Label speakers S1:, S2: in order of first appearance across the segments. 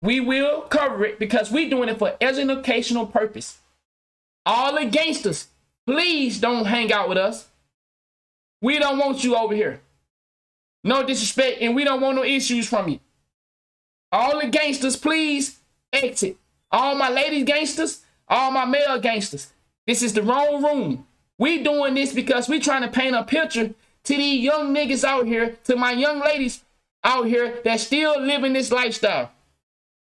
S1: We will cover it because we doing it for educational purpose. All the gangsters, please don't hang out with us. We don't want you over here. No disrespect, and we don't want no issues from you. All the gangsters, please exit. All my ladies gangsters, all my male gangsters. This is the wrong room. We doing this because we trying to paint a picture to these young niggas out here, to my young ladies out here that still living this lifestyle.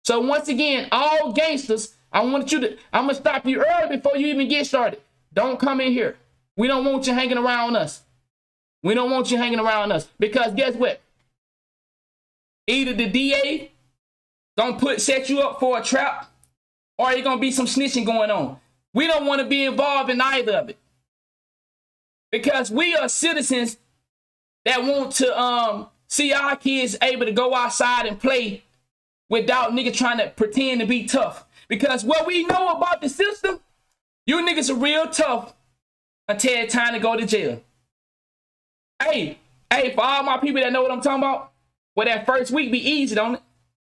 S1: So once again, all gangsters, I'm gonna stop you early before you even get started. Don't come in here. We don't want you hanging around us. We don't want you hanging around us because guess what? Either the DA gonna set you up for a trap, or you're gonna be some snitching going on. We don't want to be involved in either of it because we are citizens that want to see our kids able to go outside and play without niggas trying to pretend to be tough. Because what we know about the system, you niggas are real tough until it's time to go to jail. Hey, for all my people that know what I'm talking about, well, that first week be easy, don't it?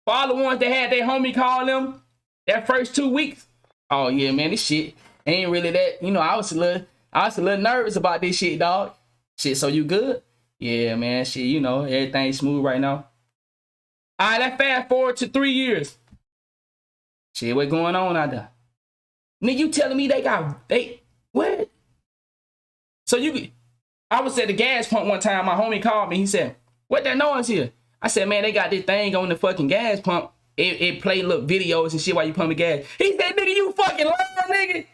S1: For all the ones that had their homie call them, that first 2 weeks, oh yeah, man, this shit ain't really that. You know, I was a little nervous about this shit, dog. Shit, so you good? Yeah, man, shit, you know, everything's smooth right now. All right, let's fast forward to 3 years. Shit, what going on out there? Nigga, you telling me what? So I was at the gas pump one time, my homie called me, he said, what that noise here? I said, man, they got this thing on the fucking gas pump. It play little videos and shit while you pumping gas. He said, nigga, you fucking lying, nigga.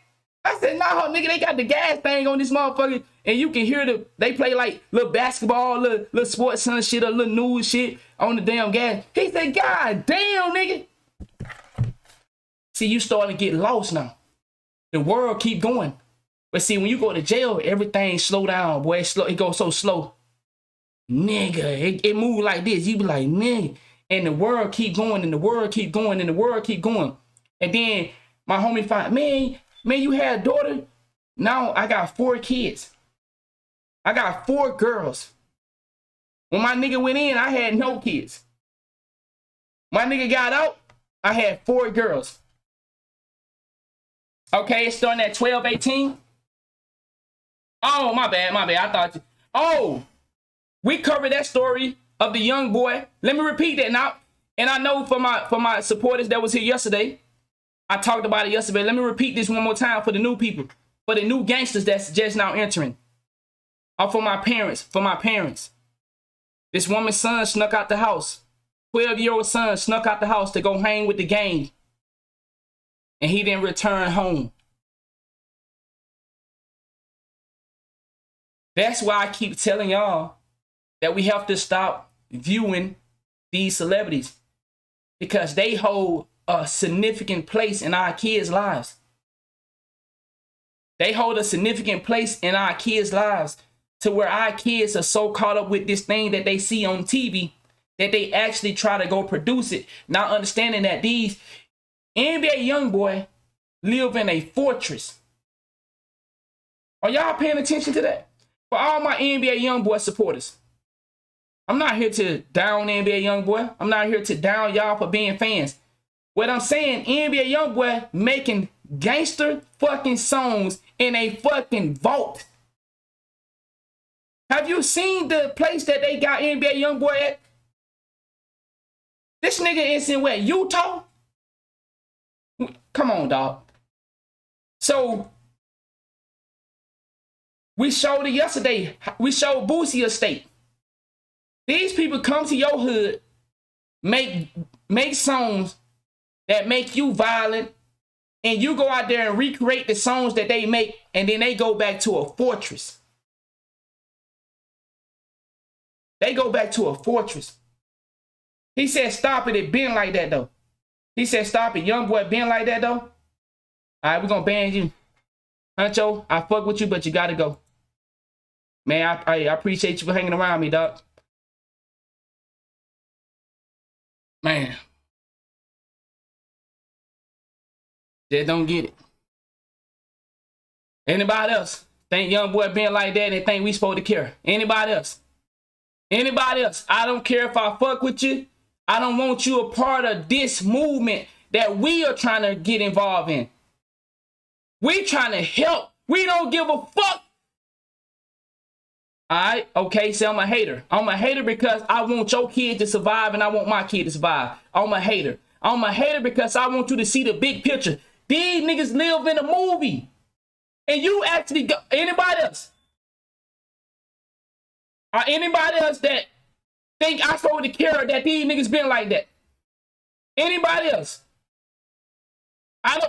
S1: I said, nah, nigga, they got the gas thing on this motherfucker, and you can hear they play like little basketball, little sports center shit, or little news shit on the damn gas. He said, God damn, nigga. See, you starting to get lost now. The world keep going. But see, when you go to jail, everything slow down, boy. It goes so slow. Nigga, it move like this. You be like, nigga. And the world keep going, and the world keep going, and the world keep going. And then my homie find, man, you had a daughter? Now I got 4 kids. I got 4 girls. When my nigga went in, I had no kids. My nigga got out, I had 4 girls. Okay, it's starting at 12, 18. Oh, my bad. I thought we covered that story of the young boy. Let me repeat that now. And I know for my supporters that was here yesterday, I talked about it yesterday. Let me repeat this one more time for the new people, for the new gangsters that's just now entering. Or for my parents. This woman's son snuck out the house. 12-year-old son snuck out the house to go hang with the gang. And he didn't return home. That's why I keep telling y'all that we have to stop viewing these celebrities because they hold a significant place in our kids' lives. They hold a significant place in our kids' lives to where our kids are so caught up with this thing that they see on TV that they actually try to go produce it, not understanding that these NBA young boy live in a fortress. Are y'all paying attention to that? For all my NBA young boy supporters, I'm not here to down NBA young boy. I'm not here to down y'all for being fans. What I'm saying, NBA young boy making gangster fucking songs in a fucking vault. Have you seen the place that they got NBA young boy at? This nigga is in where? Utah? Come on, dog. So we showed it yesterday. We showed Boosie estate. These people come to your hood, make songs that make you violent, and you go out there and recreate the songs that they make, and then they go back to a fortress. They go back to a fortress. He said, stop it. It been like that, though. He said, stop it. Young boy been like that, though. All right, we're going to ban you. Huncho, I fuck with you, but you got to go. Man, I appreciate you for hanging around me, dog. Man. Just don't get it. Anybody else think young boy being like that and think we supposed to care? Anybody else? Anybody else? I don't care if I fuck with you. I don't want you a part of this movement that we are trying to get involved in. We trying to help. We don't give a fuck. All right, okay, so I'm a hater. I'm a hater because I want your kid to survive and I want my kid to survive. I'm a hater. I'm a hater because I want you to see the big picture. These niggas live in a movie. And you actually go, anybody else? Or anybody else that think I supposed to care that these niggas been like that? Anybody else?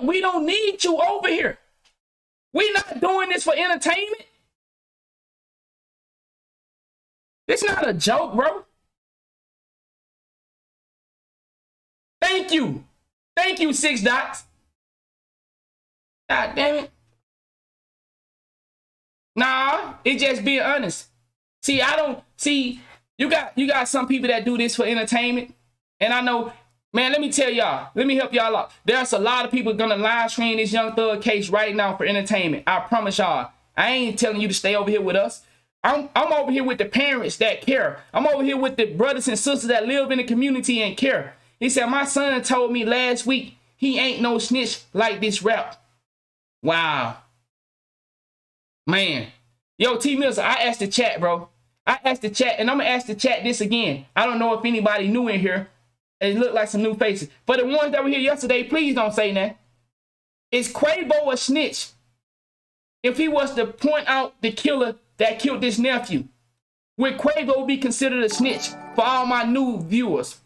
S1: We don't need you over here. We not doing this for entertainment. It's not a joke, bro. Thank you. Thank you, 6 dots. God damn it. Nah, it's just being honest. See, you got some people that do this for entertainment. And I know, man, let me tell y'all, let me help y'all out. There's a lot of people gonna live stream this Young Thug case right now for entertainment. I promise y'all. I ain't telling you to stay over here with us. I'm over here with the parents that care. I'm over here with the brothers and sisters that live in the community and care. He said, my son told me last week he ain't no snitch like this rap. Wow. Man. Yo, T Mills, I asked the chat, bro. I asked the chat, and I'm going to ask the chat this again. I don't know if anybody new in here. It looked like some new faces. But the ones that were here yesterday, please don't say that. Is Quavo a snitch? If he was to point out the killer that killed this nephew, would Quavo be considered a snitch for all my new viewers?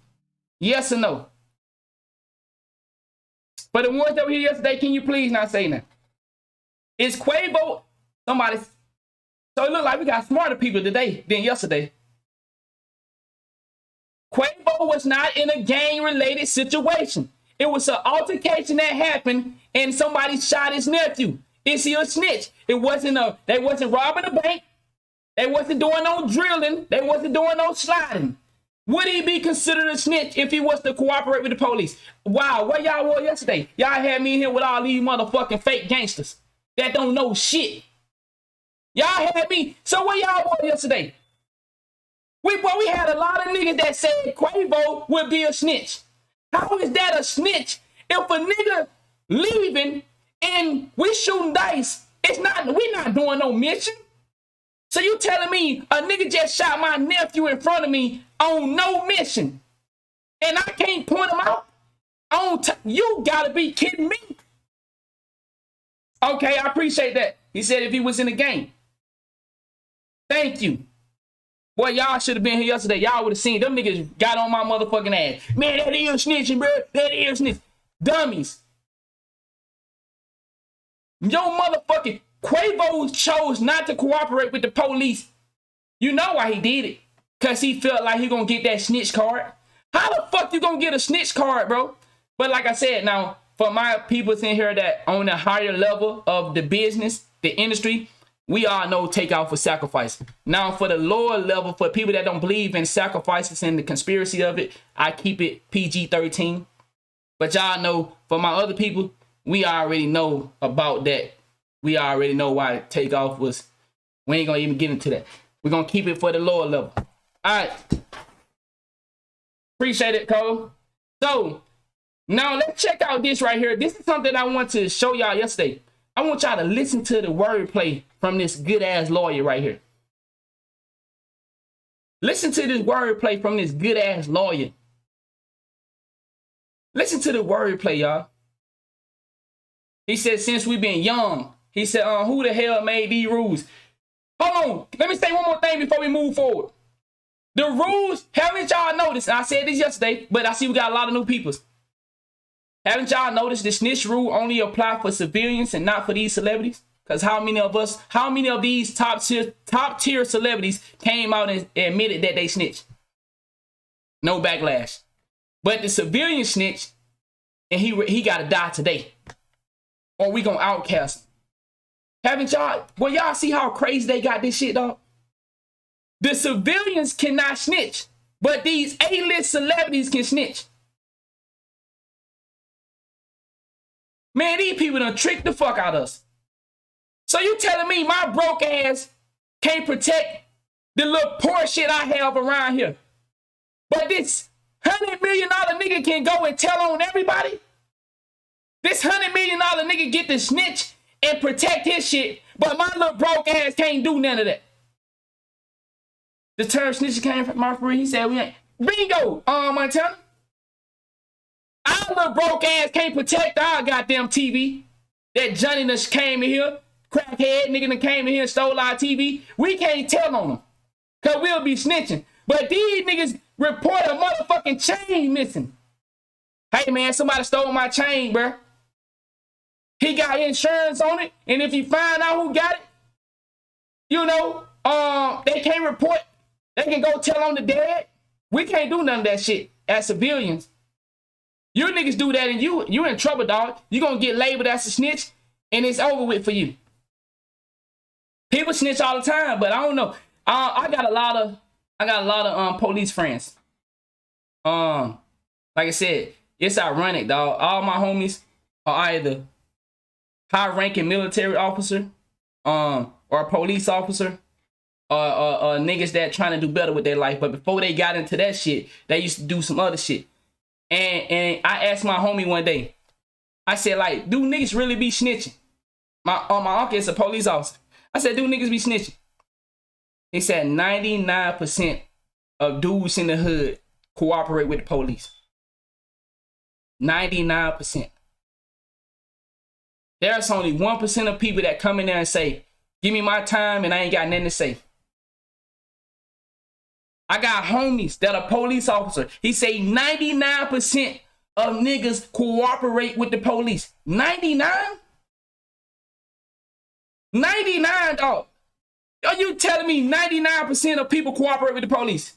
S1: Yes or no? For the ones that were here yesterday, can you please not say that? Is Quavo somebody? So it looked like we got smarter people today than yesterday. Quavo was not in a gang-related situation. It was an altercation that happened and somebody shot his nephew. Is he a snitch? They wasn't robbing a bank. They wasn't doing no drilling. They wasn't doing no sliding. Would he be considered a snitch if he was to cooperate with the police? Wow, where y'all were yesterday? Y'all had me in here with all these motherfucking fake gangsters that don't know shit. Y'all had me. So where y'all were yesterday? We had a lot of niggas that said Quavo would be a snitch. How is that a snitch if a nigga leaving and we shooting dice? We're not doing no mission. So you telling me a nigga just shot my nephew in front of me on no mission, and I can't point him out? You gotta be kidding me. Okay, I appreciate that. He said if he was in the game. Thank you. Boy, y'all should have been here yesterday. Y'all would have seen them niggas got on my motherfucking ass. Man, that is snitching, bro. That is snitching. Dummies. Your motherfucking Quavo chose not to cooperate with the police. You know why he did it. Because he felt like he gonna get that snitch card. How the fuck you gonna get a snitch card, bro? But like I said, now, for my people in here that on a higher level of the business, the industry, we all know take out for sacrifice. Now, for the lower level, for people that don't believe in sacrifices and the conspiracy of it, I keep it PG-13. But y'all know, for my other people, we already know about that. We already know why takeoff was. We ain't gonna even get into that. We're gonna keep it for the lower level. All right. Appreciate it, Cole. So, now let's check out this right here. This is something I want to show y'all yesterday. I want y'all to listen to the wordplay from this good-ass lawyer right here. Listen to this wordplay from this good-ass lawyer. Listen to the wordplay, y'all. He said, since we've been young, he said, who the hell made these rules? Hold on. Let me say one more thing before we move forward. The rules, haven't y'all noticed? And I said this yesterday, but I see we got a lot of new people. Haven't y'all noticed the snitch rule only apply for civilians and not for these celebrities? Because how many of these top tier celebrities came out and admitted that they snitched? No backlash. But the civilian snitch, and he got to die today. Or we gonna outcast him. Haven't y'all, well, y'all see how crazy they got this shit, dog? The civilians cannot snitch, but these A-list celebrities can snitch. Man, these people done tricked the fuck out of us. So you telling me my broke ass can't protect the little poor shit I have around here? But this, $100 million nigga can go and tell on everybody. This $100 million nigga get to snitch and protect his shit, but my little broke ass can't do none of that. The term snitching came from my friend. He said we ain't. Bingo, Montana. Our little broke ass can't protect our goddamn TV. That Johnny that came in here, crackhead nigga that came in here and stole our TV. We can't tell on them, cause we'll be snitching. But these niggas report a motherfucking chain missing. Hey man, somebody stole my chain, bruh. He got insurance on it, and if you find out who got it, you know, they can't report. They can go tell on the dad. We can't do none of that shit as civilians. You niggas do that, and you in trouble, dog. You gonna get labeled as a snitch, and it's over with for you. People snitch all the time, but I don't know. I got a lot of police friends. Like I said, it's ironic, dog. All my homies are either high-ranking military officer, or a police officer, or niggas that trying to do better with their life. But before they got into that shit, they used to do some other shit. And I asked my homie one day, I said, like, do niggas really be snitching? My uncle is a police officer. I said, do niggas be snitching? He said 99% of dudes in the hood cooperate with the police. 99%. There's only 1% of people that come in there and say, give me my time and I ain't got nothing to say. I got homies that are police officers. He say 99% of niggas cooperate with the police. 99? 99, dog. Are you telling me 99% of people cooperate with the police?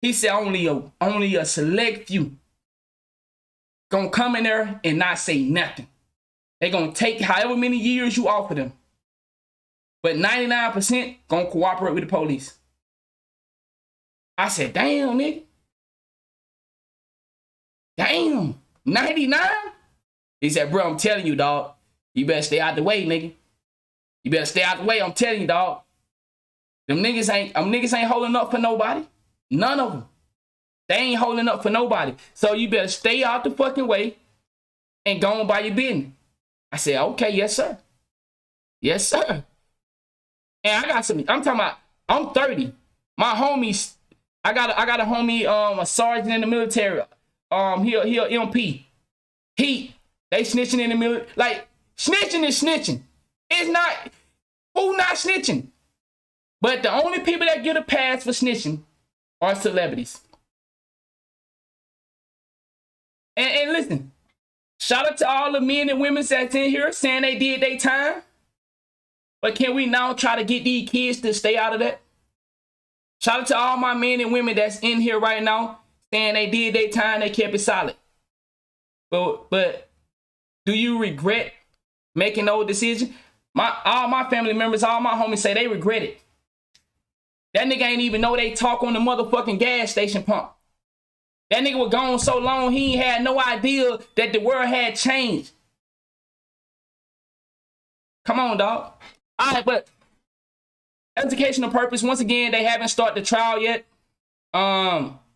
S1: He said only a select few gonna come in there and not say nothing. They gonna take however many years you offer them. But 99% gonna cooperate with the police. I said, damn, nigga. Damn. 99? He said, bro, I'm telling you, dog. You better stay out the way, nigga. You better stay out the way. I'm telling you, dog. Them niggas ain't holding up for nobody. None of them. They ain't holding up for nobody. So you better stay out the fucking way and go on by your business. I said, okay, yes, sir. Yes, sir. And I got some, I'm talking about, I'm 30. My homies, I got a homie, a sergeant in the military. He a MP. They snitching in the military. Like, snitching is snitching. It's not, who not snitching? But the only people that get a pass for snitching are celebrities. And listen, shout out to all the men and women that's in here saying they did their time. But can we now try to get these kids to stay out of that? Shout out to all my men and women that's in here right now saying they did their time, they kept it solid. But do you regret making those decisions? All my family members, all my homies say they regret it. That nigga ain't even know they talk on the motherfucking gas station pump. That nigga was gone so long, he ain't had no idea that the world had changed. Come on, dog. All right, but educational purpose, once again, they haven't started the trial yet.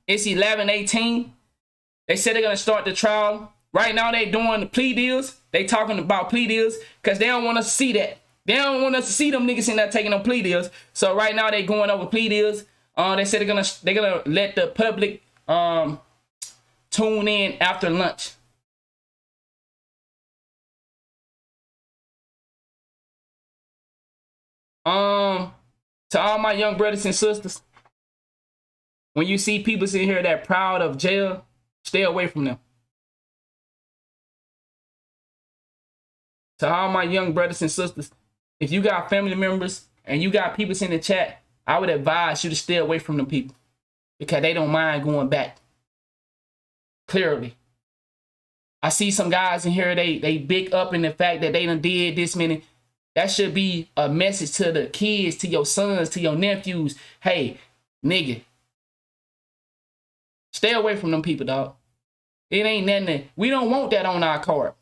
S1: It's 11/18. They said they're going to start the trial. Right now, they doing the plea deals. They talking about plea deals because they don't want us to see that. They don't want us to see them niggas in there taking no plea deals. So right now, they going over plea deals. They said they're gonna let the public tune in after lunch. To all my young brothers and sisters, when you see people sitting here that proud of jail, stay away from them. To all my young brothers and sisters, if you got family members and you got people in the chat, I would advise you to stay away from them people because they don't mind going back. Clearly. I see some guys in here, they big up in the fact that they done did this many. That should be a message to the kids, to your sons, to your nephews. Hey, nigga, stay away from them people, dog. It ain't nothing. We don't want that on our card.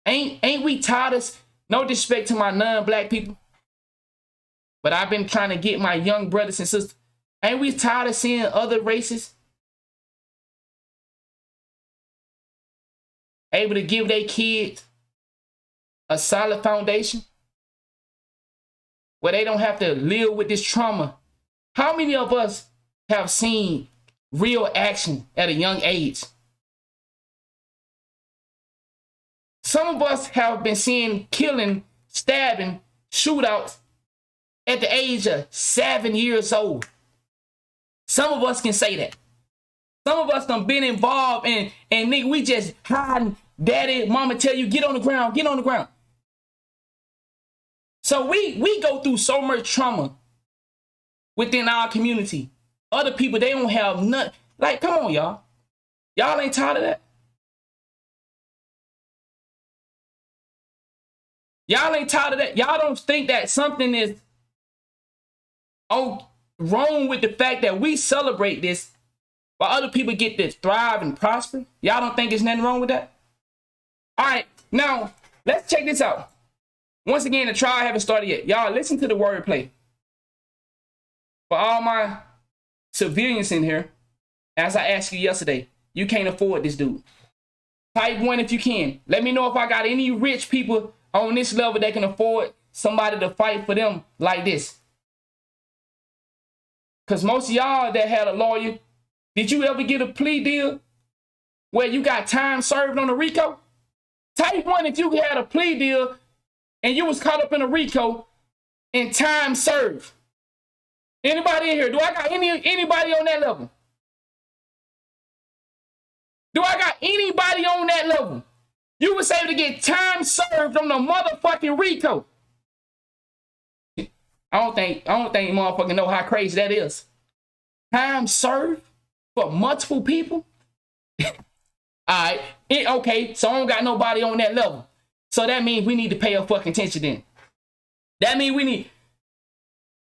S1: Ain't we tired of, no disrespect to my non-black people, but I've been trying to get my young brothers and sisters. Ain't we tired of seeing other races able to give their kids a solid foundation where they don't have to live with this trauma. How many of us have seen real action at a young age? Some of us have been seeing killing, stabbing, shootouts at the age of 7 years old. Some of us can say that. Some of us done been involved and nigga, we just hiding. Daddy, mama tell you, get on the ground, get on the ground. So we go through so much trauma within our community. Other people, they don't have nothing. Like, come on, y'all. Y'all ain't tired of that? Y'all ain't tired of that? Y'all don't think that something is wrong with the fact that we celebrate this while other people get to thrive and prosper? Y'all don't think there's nothing wrong with that? All right, now, let's check this out. Once again, the trial haven't started yet. Y'all listen to the wordplay. For all my civilians in here, as I asked you yesterday, you can't afford this dude. Type 1 if you can. Let me know if I got any rich people on this level that can afford somebody to fight for them like this. Because most of y'all that had a lawyer, did you ever get a plea deal where you got time served on a RICO? Type 1 if you had a plea deal and you was caught up in a RICO and time served. Anybody in here? Do I got anybody on that level? Do I got anybody on that level? You was able to get time served on the motherfucking RICO. I don't think motherfucking know how crazy that is. Time served for multiple people? All right. Okay, so I don't got nobody on that level. So that means we need to pay a fucking attention then. That means we need.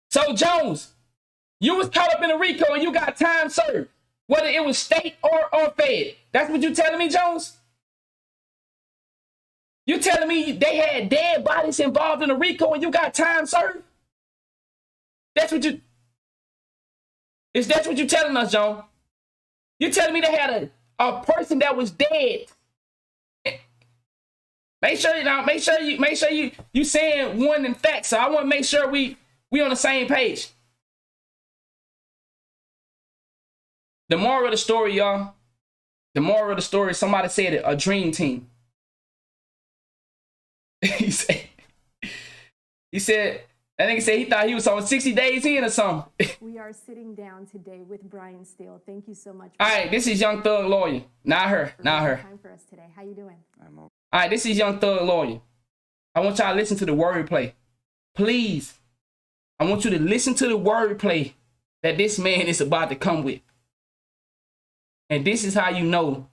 S1: So Jones, you was caught up in a RICO and you got time served, whether it was state or fed. That's what you telling me, Jones? You telling me they had dead bodies involved in a RICO and you got time served? That's what you. That's what you telling us, Jones? You telling me they had a person that was dead? Make sure you saying one in fact. So I want to make sure we on the same page. The moral of the story, y'all. The moral of the story, somebody said it, a dream team. He said, I think he said he thought he was on 60 days in or something.
S2: We are sitting down today with Brian Steele. Thank you so much.
S1: All right, this is Young Thug Lawyer. Not her.
S2: Time for us today. How you doing?
S3: I'm okay.
S1: All right, this is Young Thug Lawyer. I want y'all to listen to the wordplay. Please. I want you to listen to the wordplay that this man is about to come with. And this is how you know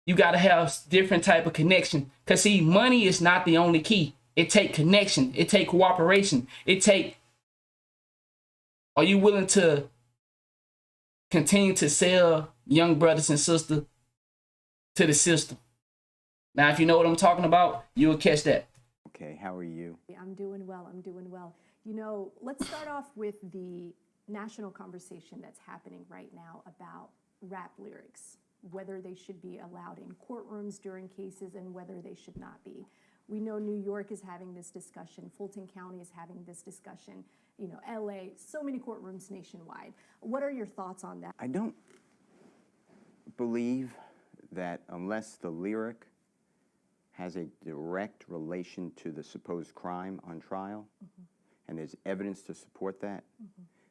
S1: you got to have different type of connection. Because, see, money is not the only key. It take connection. It take cooperation. Are you willing to continue to sell young brothers and sisters to the system? Now, if you know what I'm talking about, you'll catch that.
S3: Okay, how are you?
S2: I'm doing well. You know, let's start off with the national conversation that's happening right now about rap lyrics, whether they should be allowed in courtrooms during cases and whether they should not be. We know New York is having this discussion. Fulton County is having this discussion. You know, LA, so many courtrooms nationwide. What are your thoughts on that?
S3: I don't believe that unless the lyric has a direct relation to the supposed crime on trial, and there's evidence to support that,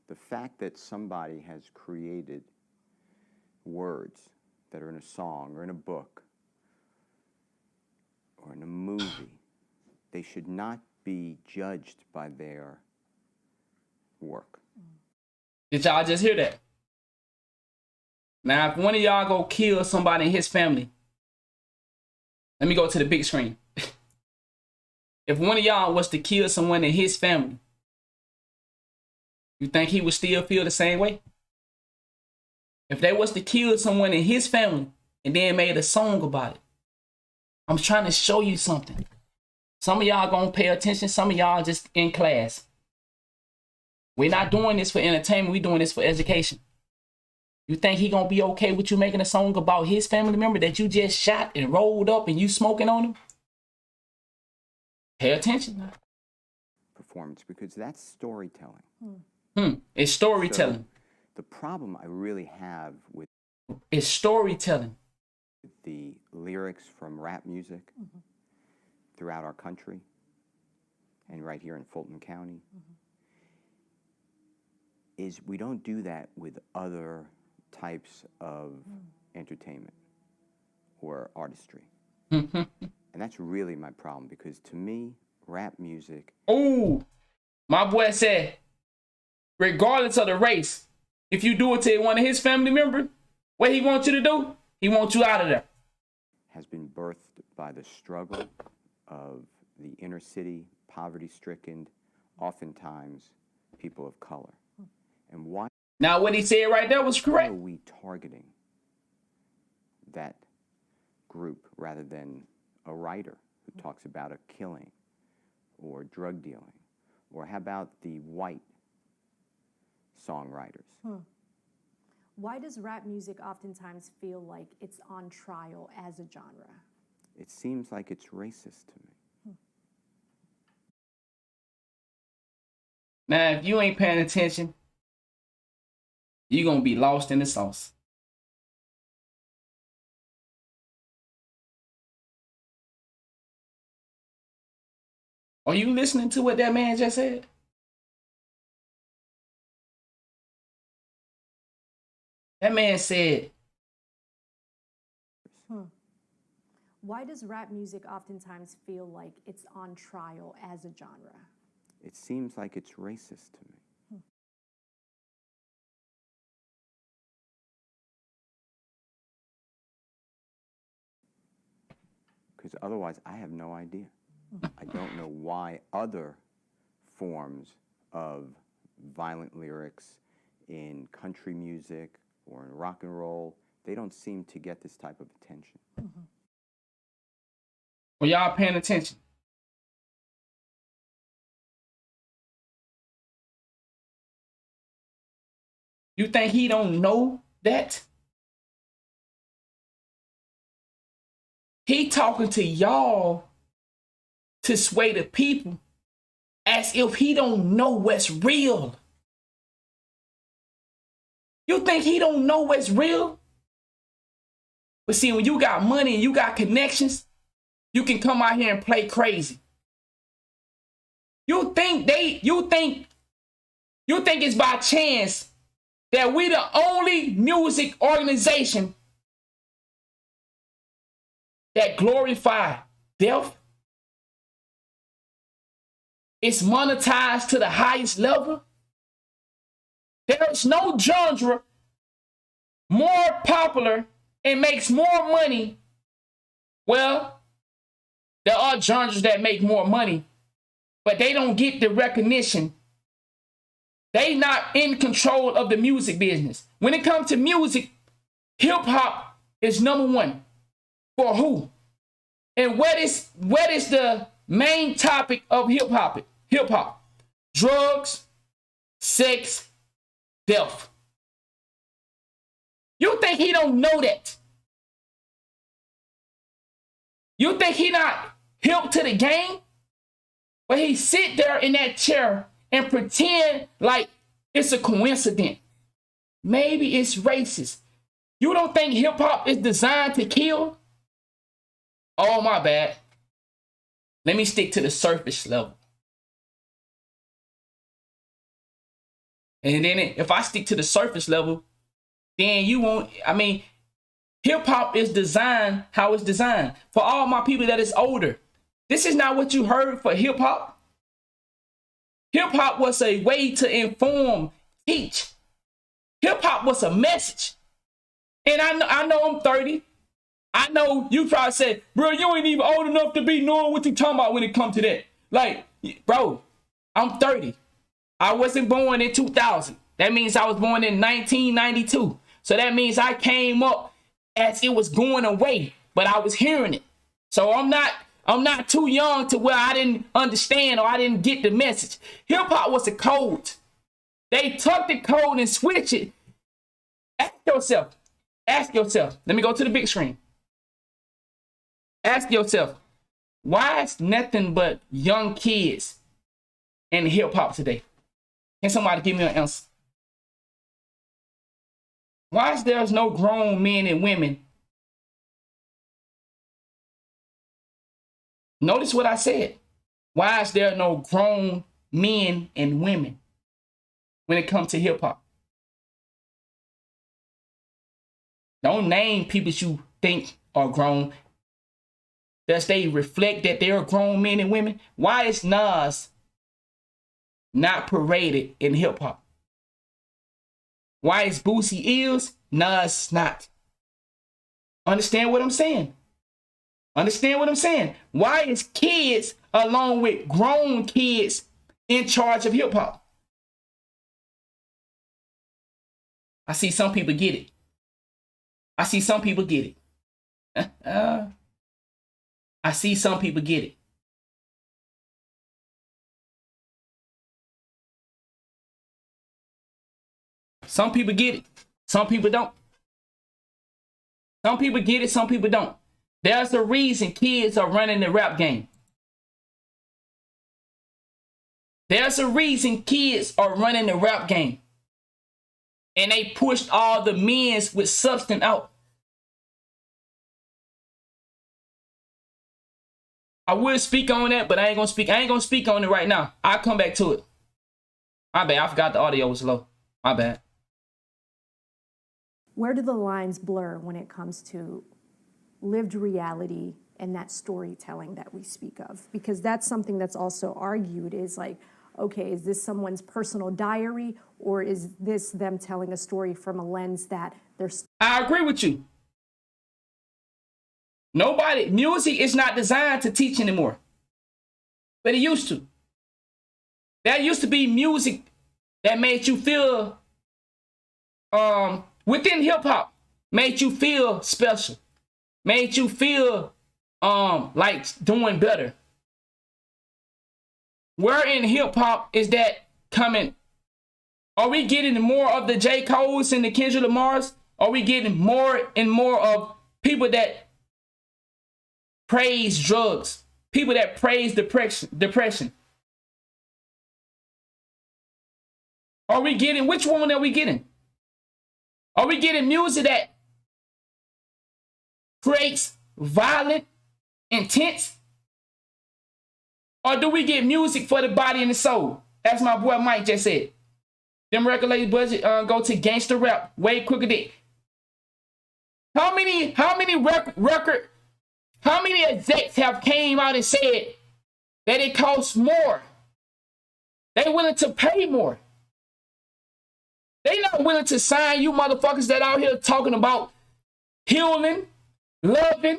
S3: the fact that somebody has created words that are in a song or in a book or in a movie, they should not be judged by their work.
S1: Did y'all just hear that? Now, if one of y'all go kill somebody in his family, let me go to the big screen. If one of y'all was to kill someone in his family, you think he would still feel the same way? If they was to kill someone in his family and then made a song about it, I'm trying to show you something. Some of y'all gonna pay attention. Some of y'all just in class. We're not doing this for entertainment. We're doing this for education. You think he gonna be okay with you making a song about his family member that you just shot and rolled up and you smoking on him? Pay attention.
S3: Performance, because that's storytelling.
S1: It's storytelling.
S3: So the problem I really have with
S1: It's storytelling.
S3: the lyrics from rap music throughout our country and right here in Fulton County is we don't do that with other types of entertainment or artistry. And that's really my problem, because to me, rap music...
S1: Oh, my boy said, regardless of the race, if you do it to one of his family members, what he wants you to do, he wants you out of there.
S3: ...has been birthed by the struggle of the inner city, poverty-stricken, oftentimes people of color. And why
S1: Now, what he said right there was correct.
S3: are we targeting that group rather than a writer who talks about a killing or drug dealing? Or how about the white songwriters?
S2: Why does rap music oftentimes feel like it's on trial as a genre?
S3: It seems like it's racist to me.
S1: Now, if you ain't paying attention, you're going to be lost in the sauce. Are you listening to what that man just said? That man said,
S2: Why does rap music oftentimes feel like it's on trial as a genre?
S3: It seems like it's racist to me. Because otherwise, I have no idea. I don't know why other forms of violent lyrics in country music or in rock and roll, they don't seem to get this type of attention.
S1: well, y'all paying attention. You think he don't know that? He talking to y'all to sway the people as if he don't know what's real. You think he don't know what's real? But see, when you got money and you got connections, you can come out here and play crazy. You think it's by chance that we the only music organization that glorify death? It's monetized to the highest level. There's no genre more popular and makes more money. Well, there are genres that make more money, but they don't get the recognition. They not in control of the music business. When it comes to music, hip hop is number one. For who? And what is the main topic of hip hop? Hip hop. Drugs, sex, death. You think he don't know that? You think he not hip to the game? But he sit there in that chair and pretend like it's a coincidence. Maybe it's racist. You don't think hip hop is designed to kill? Oh, my bad. Let me stick to the surface level. And then if I stick to the surface level, then you won't, hip hop is designed how it's designed. For all my people that is older, this is not what you heard for hip hop. Hip hop was a way to inform, teach. Hip hop was a message. And I know I'm 30. I know you probably said, bro, you ain't even old enough to be knowing what you talking about when it comes to that. Like, bro, I'm 30. I wasn't born in 2000. That means I was born in 1992. So that means I came up as it was going away, but I was hearing it. So I'm not too young to where I didn't understand or I didn't get the message. Hip hop was a code. They took the code and switched it Ask yourself, let me go to the big screen. Ask yourself, why is nothing but young kids in hip hop today? Can somebody give me an answer? Why is there no grown men and women? Notice what I said. Why is there no grown men and women when it comes to hip hop? Don't name people you think are grown. Does they reflect that they're grown men and women? Why is Nas not paraded in hip hop? Why is Boosie is? Nas not. Understand what I'm saying? Understand what I'm saying? Why is kids along with grown kids in charge of hip hop? I see some people get it. I see some people get it. I see some people get it. Some people get it. Some people don't. Some people get it. Some people don't. There's a reason kids are running the rap game. There's a reason kids are running the rap game. And they pushed all the men's with substance out. I would speak on that, but I ain't gonna speak. I ain't gonna speak on it right now. I'll come back to it. My bad. I forgot the audio was low. My bad.
S2: Where do the lines blur when it comes to lived reality and that storytelling that we speak of? Because that's something that's also argued is like, okay, is this someone's personal diary or is this them telling a story from a lens that they're...
S1: I agree with you. Music is not designed to teach anymore. But it used to. There used to be music that made you feel, within hip hop, made you feel special. Made you feel like doing better. Where in hip hop is that coming? Are we getting more of the J. Cole's and the Kendrick Lamar's? Are we getting more and more of people that praise drugs? People that praise depression? Are we getting, which one are we getting? Are we getting music that creates violent, intense? Or do we get music for the body and the soul? As my boy Mike just said. Them record label budget go to gangster rap way quicker than... How many execs have came out and said that it costs more? They willing to pay more. They not willing to sign you motherfuckers that out here talking about healing, loving,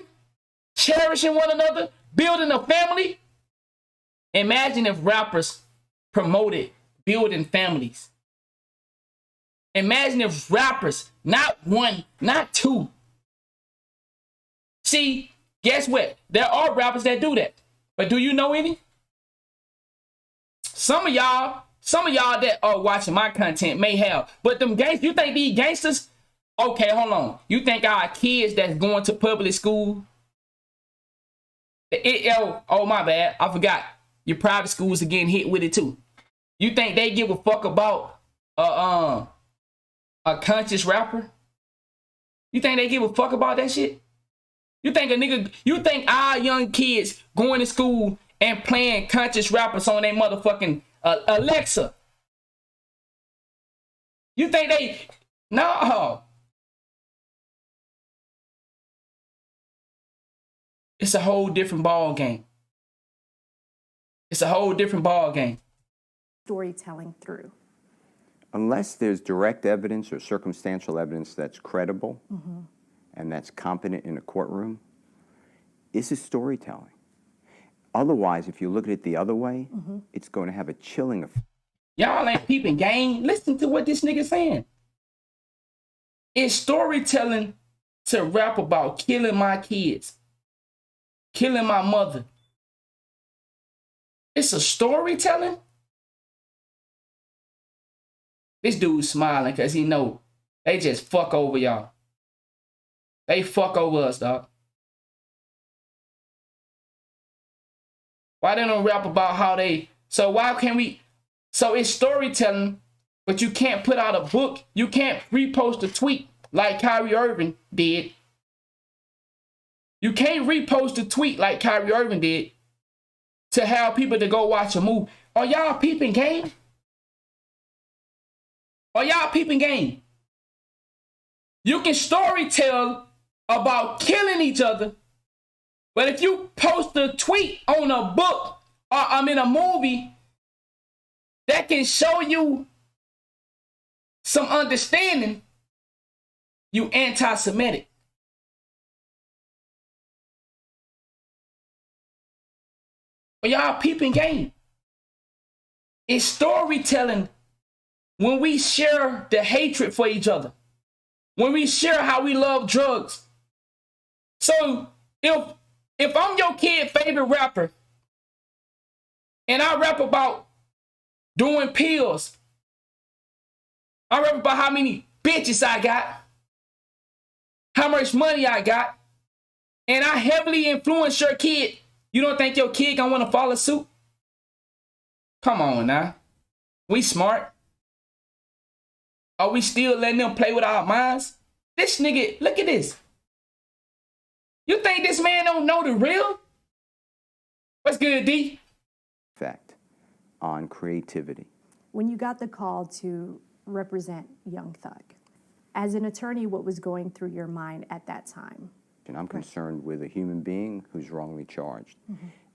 S1: cherishing one another, building a family. Imagine if rappers promoted building families. Imagine if rappers, not one, not two. See, guess what? There are rappers that do that. But do you know any? Some of y'all that are watching my content may have. But them gangsters, you think these gangsters? Okay, hold on. You think our kids that's going to public school? Oh, my bad. I forgot. Your private schools are getting hit with it too. You think they give a fuck about a conscious rapper? You think they give a fuck about that shit? You think our young kids going to school and playing conscious rappers on their motherfucking Alexa? You think they... No. It's a whole different ball game. It's a whole different ball game.
S2: Storytelling through.
S3: Unless there's direct evidence or circumstantial evidence that's credible and that's competent in a courtroom, this is storytelling. Otherwise, if you look at it the other way, it's going to have a chilling effect.
S1: Y'all ain't peeping, gang. Listen to what this nigga saying. It's storytelling to rap about killing my kids, killing my mother. It's a storytelling. This dude's smiling because he know They just fuck over y'all. They fuck over us, dog. Why they don't rap about how they... So why can't we... So it's storytelling, but you can't put out a book. You can't repost a tweet like Kyrie Irving did. You can't repost a tweet like Kyrie Irving did to have people to go watch a movie. Are y'all peeping game? Are y'all peeping game? You can storytell about killing each other, but if you post a tweet on a book or a movie that can show you some understanding, you anti-Semitic. Are y'all peeping game? It's storytelling when we share the hatred for each other. When we share how we love drugs. So if I'm your kid's favorite rapper and I rap about doing pills, I rap about how many bitches I got, how much money I got, and I heavily influence your kid, you don't think your kid gonna want to follow suit? Come on now. We smart. Are we still letting them play with our minds? This nigga, look at this. You think this man don't know the real? What's good, D?
S3: Effect on creativity.
S2: When you got the call to represent Young Thug, as an attorney, what was going through your mind at that time?
S3: And I'm concerned with a human being who's wrongly charged.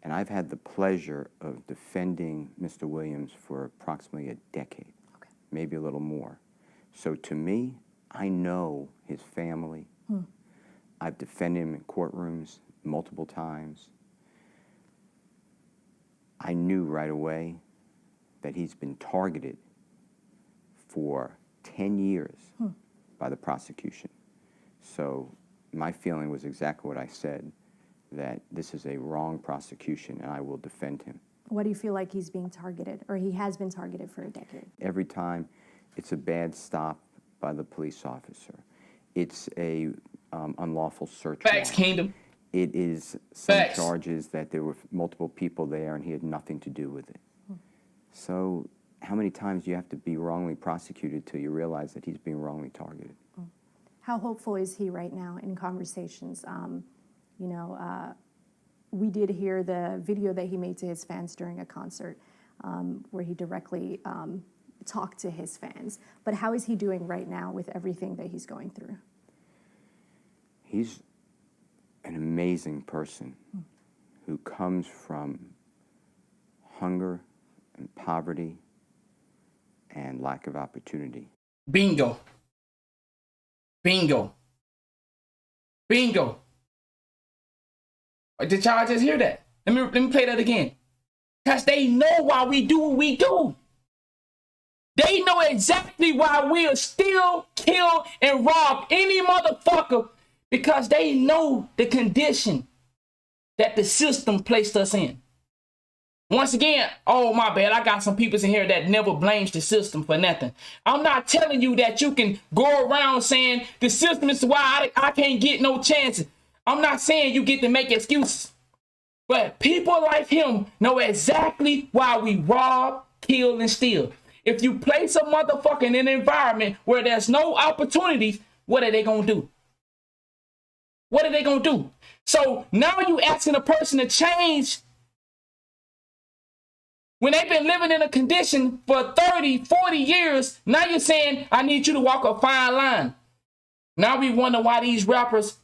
S3: And I've had the pleasure of defending Mr. Williams for approximately a decade, maybe a little more. So to me, I know his family. I've defended him in courtrooms multiple times. I knew right away that he's been targeted for 10 years by the prosecution. So my feeling was exactly what I said, that this is a wrong prosecution and I will defend him.
S2: What do you feel like he's being targeted, or he has been targeted for a decade?
S3: Every time it's a bad stop by the police officer. It's a unlawful search
S1: Facts,
S3: warrant.
S1: Kingdom.
S3: It is some
S1: Facts.
S3: charges that there were multiple people there and he had nothing to do with it. So how many times do you have to be wrongly prosecuted till you realize that he's being wrongly targeted?
S2: How hopeful is he right now in conversations? We did hear the video that he made to his fans during a concert where he directly talked to his fans. But how is he doing right now with everything that he's going through?
S3: He's an amazing person who comes from hunger and poverty and lack of opportunity.
S1: Bingo. Bingo. Bingo. Did y'all just hear that? Let me play that again. Because they know why we do what we do. They know exactly why we'll still kill and rob any motherfucker, because they know the condition that the system placed us in. Once again, oh my bad, I got some people in here that never blames the system for nothing. I'm not telling you that you can go around saying the system is why I can't get no chances. I'm not saying you get to make excuses. But people like him know exactly why we rob, kill, and steal. If you place a motherfucker in an environment where there's no opportunities, what are they going to do? What are they going to do? So now you asking a person to change when they've been living in a condition for 30, 40 years. Now you're saying, I need you to walk a fine line. Now we wonder why these rappers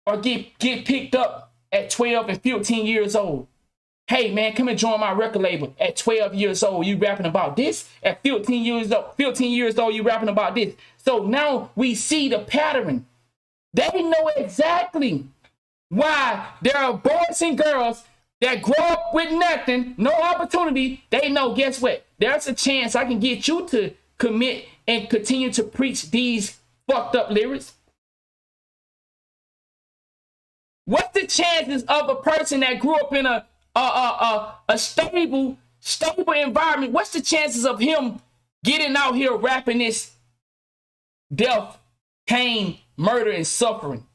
S1: or get picked up at 12 and 15 years old. Hey man, come and join my record label. At 12 years old, you rapping about this. At 15 years old, you rapping about this. So now we see the pattern. They know exactly why there are boys and girls that grow up with nothing, no opportunity. They know, guess what? There's a chance I can get you to commit and continue to preach these fucked up lyrics. What's the chances of a person that grew up in a stable environment? What's the chances of him getting out here rapping this death, pain, murder, and suffering.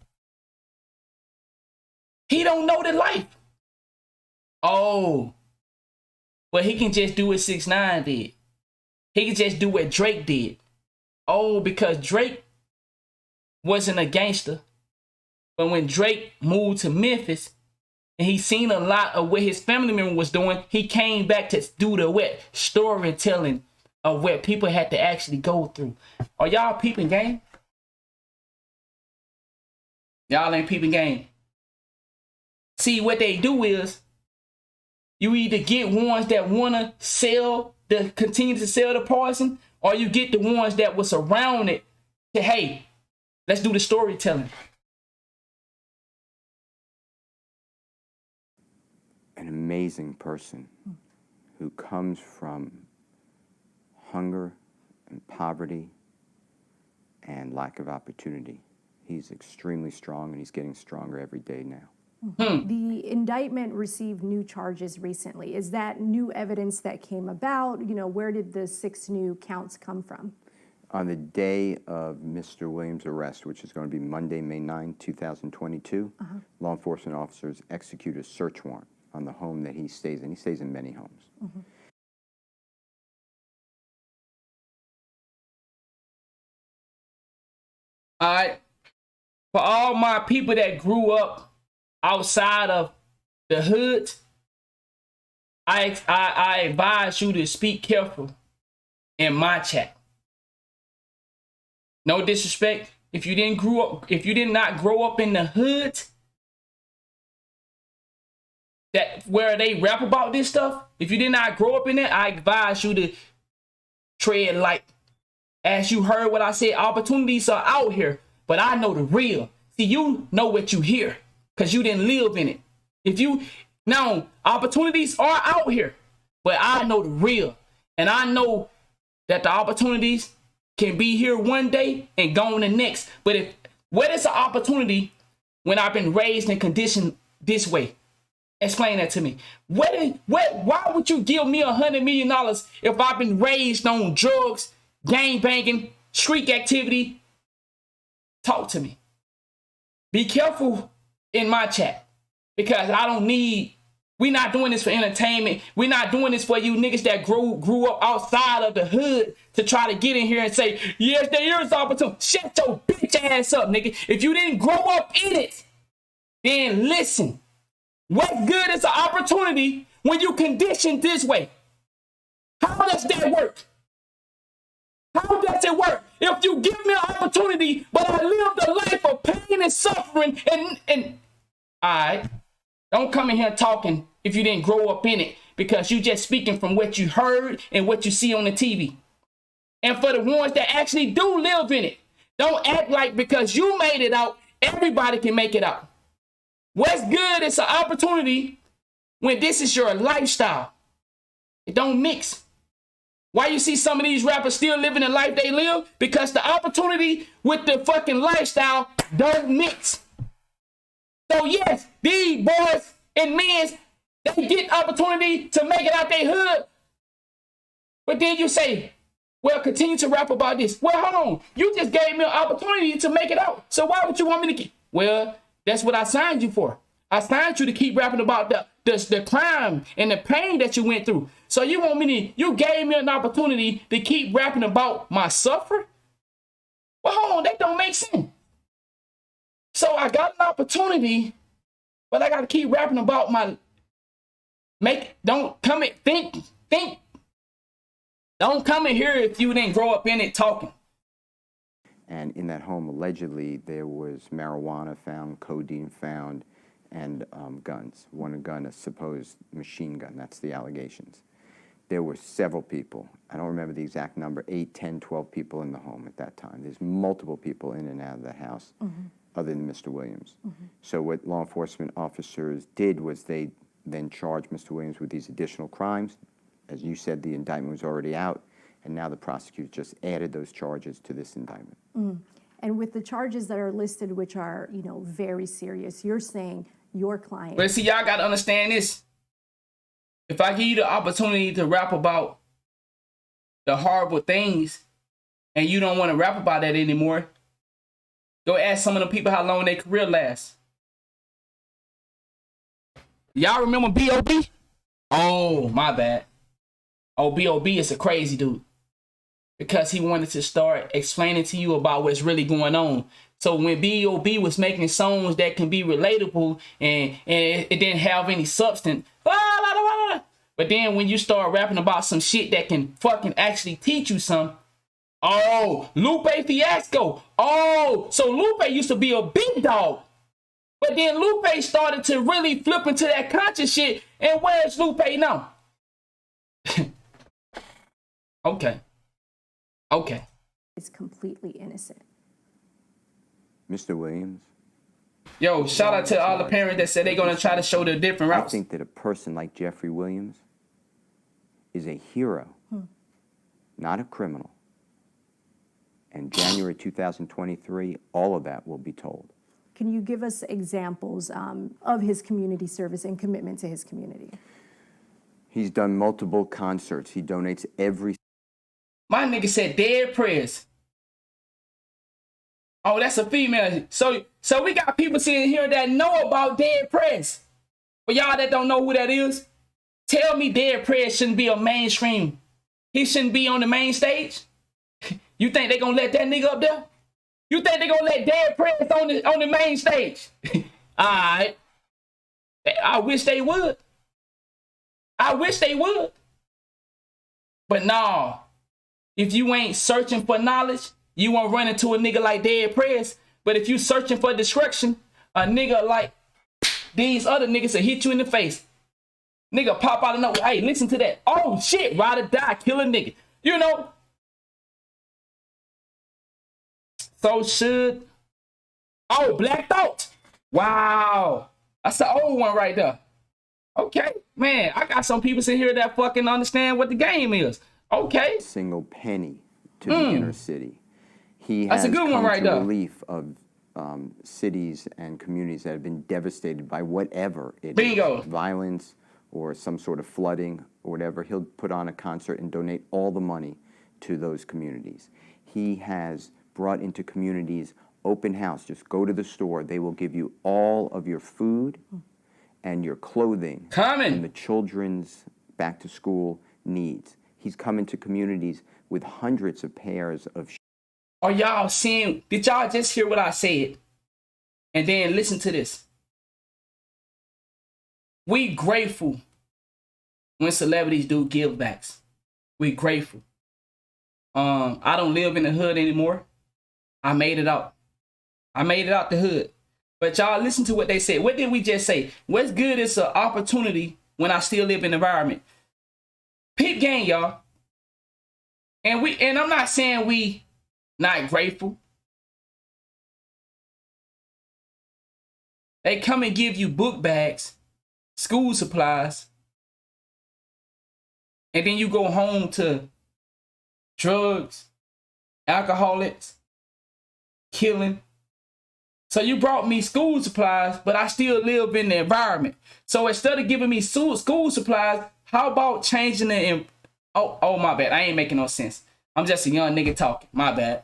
S1: He don't know the life. Oh, but he can just do what 6ix9ine did. He can just do what Drake did. Oh, because Drake wasn't a gangster. But when Drake moved to Memphis and he seen a lot of what his family member was doing, he came back to do the what storytelling of what people had to actually go through. Are y'all peeping game? Y'all ain't peeping game. See, what they do is you either get ones that want to sell, that continue to sell the poison, or you get the ones that was around it to, hey, let's do the storytelling.
S3: An amazing person who comes from hunger and poverty and lack of opportunity. He's extremely strong, and he's getting stronger every day now.
S2: The indictment received new charges recently. Is that new evidence that came about? You know, where did the 6 new counts come from?
S3: On the day of Mr. Williams' arrest, which is going to be Monday, May 9, 2022, law enforcement officers execute a search warrant on the home that he stays in. He stays in many homes.
S1: All right. For all my people that grew up outside of the hood, I advise you to speak careful in my chat. No disrespect. If you did not grow up in the hood, that where they rap about this stuff, if you did not grow up in it, I advise you to tread light. As you heard what I said, opportunities are out here, but I know the real. See, you know what you hear because you didn't live in it. Now, opportunities are out here, but I know the real. And I know that the opportunities can be here one day and gone the next. But what is an opportunity when I've been raised and conditioned this way? Explain that to me. Why would you give me $100 million if I've been raised on drugs, gang banging, street activity? Talk to me. Be careful in my chat because we're not doing this for entertainment. We're not doing this for you niggas that grew up outside of the hood to try to get in here and say, yes, there is opportunity. Shut your bitch ass up, nigga. If you didn't grow up in it, then listen. What good is an opportunity when you conditioned this way? How does that work? How does it work? If you give me an opportunity, but I lived a life of pain and suffering and all right, don't come in here talking if you didn't grow up in it because you just speaking from what you heard and what you see on the TV. And for the ones that actually do live in it, don't act like because you made it out, everybody can make it out. What's good is an opportunity when this is your lifestyle. It don't mix. Why you see some of these rappers still living the life they live? Because the opportunity with the fucking lifestyle don't mix. So yes, these boys and men, they get opportunity to make it out their hood. But then you say, well, continue to rap about this. Well, hold on. You just gave me an opportunity to make it out. So why would you want me to keep? Well, that's what I signed you for. I signed you to keep rapping about the crime and the pain that you went through. So you gave me an opportunity to keep rapping about my suffering? Well, hold on, that don't make sense. So I got an opportunity, but I got to keep rapping about don't come in here if you didn't grow up in it talking.
S3: And in that home, allegedly, there was marijuana found, codeine found, and guns. One gun, a supposed machine gun. That's the allegations. There were several people. I don't remember the exact number, 8, 10, 12 people in the home at that time. There's multiple people in and out of the house other than Mr. Williams. So what law enforcement officers did was they then charged Mr. Williams with these additional crimes. As you said, the indictment was already out. And now the prosecutor just added those charges to this indictment.
S2: And with the charges that are listed, which are, very serious, you're saying your client.
S1: But see, y'all got to understand this. If I give you the opportunity to rap about the horrible things and you don't want to rap about that anymore, go ask some of the people how long their career lasts. Y'all remember B.O.B.? Oh, my bad. Oh, B.O.B. is a crazy dude. Because he wanted to start explaining to you about what's really going on. So when B.O.B. was making songs that can be relatable and it didn't have any substance, but then when you start rapping about some shit that can fucking actually teach you something, oh, Lupe Fiasco. Oh, so Lupe used to be a big dog. But then Lupe started to really flip into that conscious shit. And where's Lupe now? Okay.
S2: Is completely innocent.
S3: Mr. Williams?
S1: Yo, shout out to all the parents that said they're going to try to show the different routes.
S3: I think that a person like Jeffrey Williams is a hero, not a criminal. And January 2023, all of that will be told.
S2: Can you give us examples of his community service and commitment to his community?
S3: He's done multiple concerts. He donates every...
S1: My nigga said dead prayers. Oh, that's a female. So we got people sitting here that know about dead prayers. But y'all that don't know who that is, tell me dead prayers shouldn't be a mainstream. He shouldn't be on the main stage. You think they gonna let that nigga up there? You think they gonna let dead prayers on the main stage? All right. I wish they would. But no. If you ain't searching for knowledge, you won't run into a nigga like Dead Prez. But if you searching for destruction, a nigga like these other niggas will hit you in the face. Nigga pop out of nowhere. Hey, listen to that. Oh shit, ride or die, kill a nigga. You know? So should... Oh, Black Thought. Wow. That's the old one right there. Okay. Man, I got some people in here that fucking understand what the game is. Okay.
S3: Single penny to the inner city. He
S1: That's
S3: has
S1: a good one
S3: come
S1: right
S3: to
S1: there.
S3: relief of cities and communities that have been devastated by whatever it
S1: Bingo.
S3: is, violence or some sort of flooding or whatever. He'll put on a concert and donate all the money to those communities. He has brought into communities open house. Just go to the store. They will give you all of your food and your clothing and the children's back to school needs. He's come into communities with hundreds of pairs of...
S1: Are y'all seeing? Did y'all just hear what I said? And then listen to this. We grateful when celebrities do give backs. We grateful. I don't live in the hood anymore. I made it out. I made it out the hood. But y'all listen to what they said. What did we just say? What's good is an opportunity when I still live in the environment. Peep game, y'all. And I'm not saying we not grateful. They come and give you book bags, school supplies, and then you go home to drugs, alcoholics, killing. So you brought me school supplies, but I still live in the environment. So instead of giving me school supplies, how about changing the... Oh, my bad. I ain't making no sense. I'm just a young nigga talking. My bad.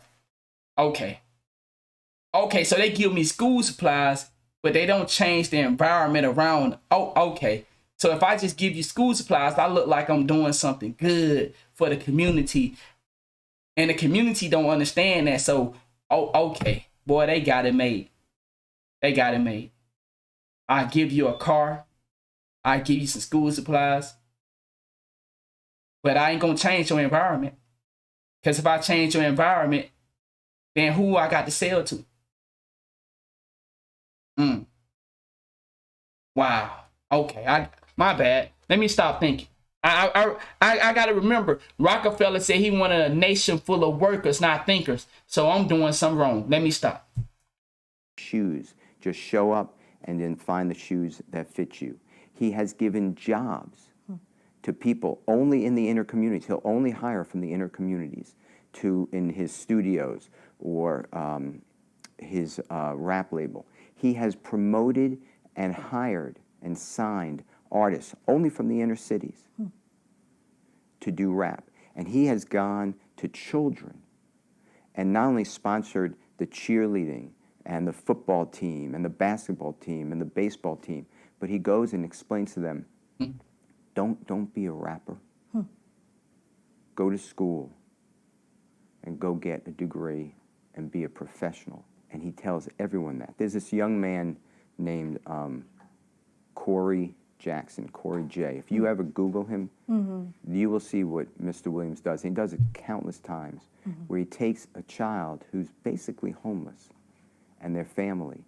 S1: Okay, so they give me school supplies, but they don't change the environment around. Oh, okay. So if I just give you school supplies, I look like I'm doing something good for the community. And the community don't understand that. So, okay. Boy, they got it made. I give you a car. I give you some school supplies. But I ain't gonna change your environment. Because if I change your environment, then who I got to sell to? Wow. Okay. My bad. Let me stop thinking. I gotta remember, Rockefeller said he wanted a nation full of workers, not thinkers. So I'm doing something wrong. Let me stop.
S3: Shoes. Just show up and then find the shoes that fit you. He has given jobs to people only in the inner communities. He'll only hire from the inner communities in his studios or his rap label. He has promoted and hired and signed artists only from the inner cities to do rap. And he has gone to children and not only sponsored the cheerleading and the football team and the basketball team and the baseball team, but he goes and explains to them, don't be a rapper. Go to school and go get a degree and be a professional. And he tells everyone that. There's this young man named Corey Jackson, Corey J. If you ever Google him, you will see what Mr. Williams does. He does it countless times, where he takes a child who's basically homeless and their family,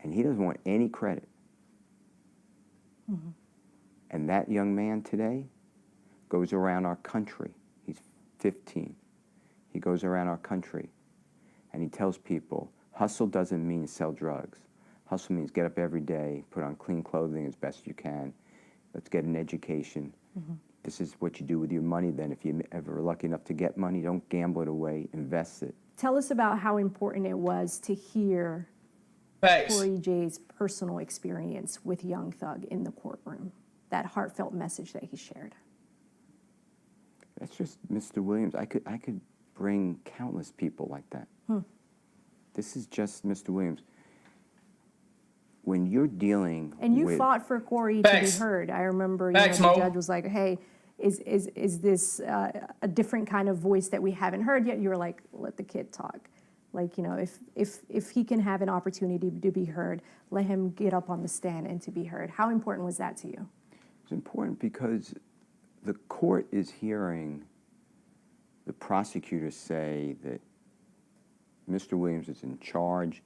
S3: and he doesn't want any credit. And that young man today goes around our country. He's 15. He goes around our country and he tells people, hustle doesn't mean sell drugs. Hustle means get up every day, put on clean clothing as best you can. Let's get an education. This is what you do with your money then. If you're ever lucky enough to get money, don't gamble it away, invest it.
S2: Tell us about how important it was to hear
S1: Facts.
S2: Corey J's personal experience with Young Thug in the courtroom, that heartfelt message that he shared.
S3: That's just Mr. Williams. I could bring countless people like that. This is just Mr. Williams. When you're dealing
S2: And you
S3: with,
S2: fought for Corey to be
S1: Facts.
S2: heard. I remember
S1: Facts,
S2: the
S1: Mo.
S2: judge was like, hey, is this a different kind of voice that we haven't heard yet? You were like, let the kid talk. Like, you know, if he can have an opportunity to be heard, let him get up on the stand and to be heard. How important was that to you?
S3: it's important because the court is hearing the prosecutors say that Mr. Williams is in charge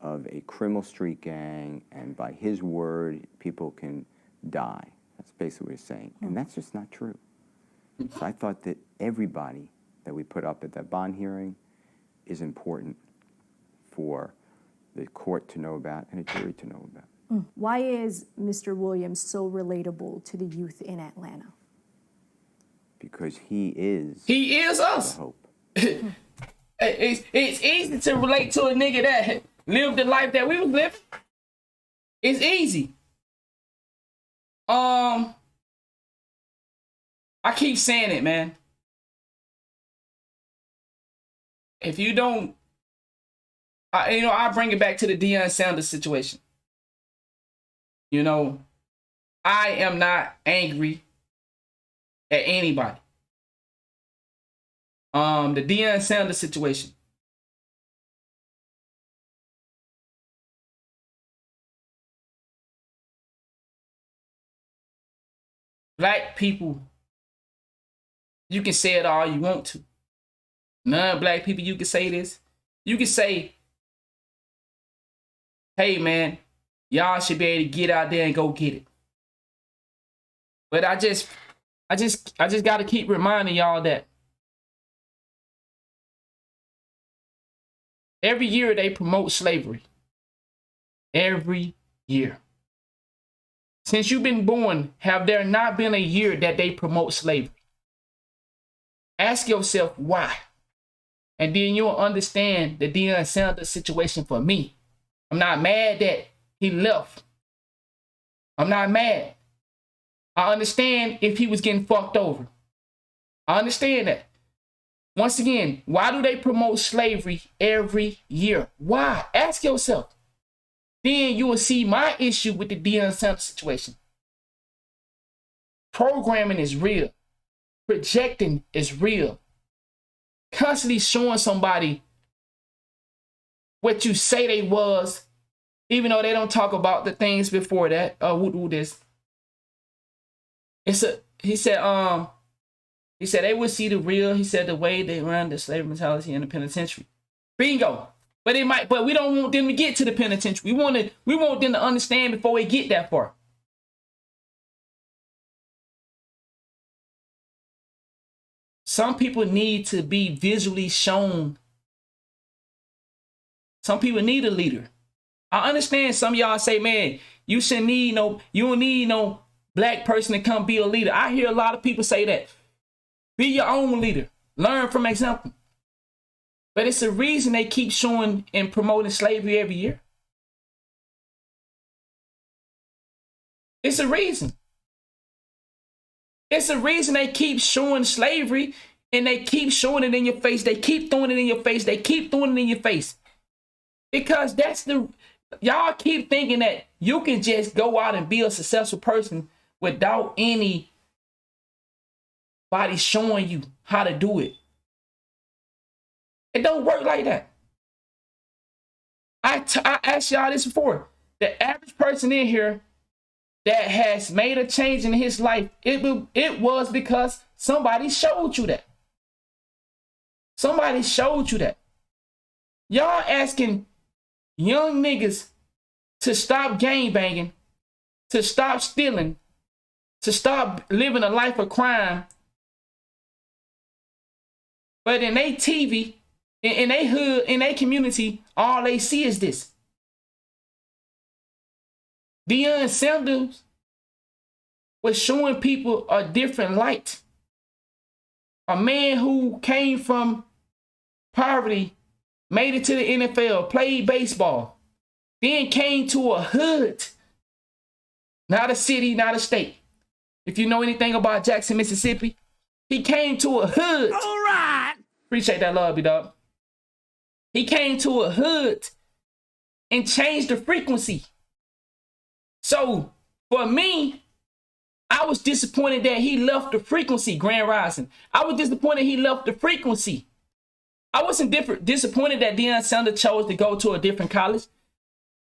S3: of a criminal street gang, and by his word, people can die. That's basically what he's saying. And that's just not true. So I thought that everybody that we put up at that bond hearing is important for the court to know about and a jury to know about.
S2: Why is Mr. Williams so relatable to the youth in Atlanta?
S3: Because he is
S1: He is us.
S3: the hope.
S1: It's easy to relate to a nigga that lived the life that we was living. It's easy. I keep saying it, man. If you don't, I bring it back to the Deion Sanders situation. You know, I am not angry at anybody. The Deion Sanders situation. Black people, you can say it all you want to. Non-black people, you can say this. You can say, hey man, y'all should be able to get out there and go get it. But I just gotta keep reminding y'all that every year they promote slavery. Every year. Since you've been born, have there not been a year that they promote slavery? Ask yourself why. And then you'll understand the Deion Sanders situation for me. I'm not mad that he left. I'm not mad. I understand if he was getting fucked over. I understand that. Once again, why do they promote slavery every year? Why? Ask yourself. Then you will see my issue with the Deion Sanders situation. Programming is real. Projecting is real. Constantly showing somebody what you say they was, even though they don't talk about the things before that. This. He said they would see the real. He said the way they run the slave mentality in the penitentiary. Bingo. But we don't want them to get to the penitentiary. We want them to understand before we get that far. Some people need to be visually shown. Some people need a leader. I understand some of y'all say, man, you don't need no black person to come be a leader. I hear a lot of people say that. Be your own leader. Learn from example. But it's a reason they keep showing and promoting slavery every year. It's a reason. It's a reason they keep showing slavery And they keep showing it in your face. They keep throwing it in your face. They keep throwing it in your face. Because y'all keep thinking that you can just go out and be a successful person without anybody showing you how to do it. It don't work like that. I asked y'all this before. The average person in here that has made a change in his life, it was because somebody showed you that. Somebody showed you that. Y'all asking young niggas to stop gangbanging, to stop stealing, to stop living a life of crime. But in their TV, in their hood, in their community, all they see is this. Deion Sanders was showing people a different light. A man who came from poverty, made it to the NFL, played baseball, then came to a hood, not a city, not a state. If you know anything about Jackson, Mississippi, he came to a hood. All right. Appreciate that love, B-Dog. He came to a hood and changed the frequency. So for me, I was disappointed that he left the frequency, Grand Rising. I was disappointed he left the frequency. I wasn't disappointed that Deion Sanders chose to go to a different college.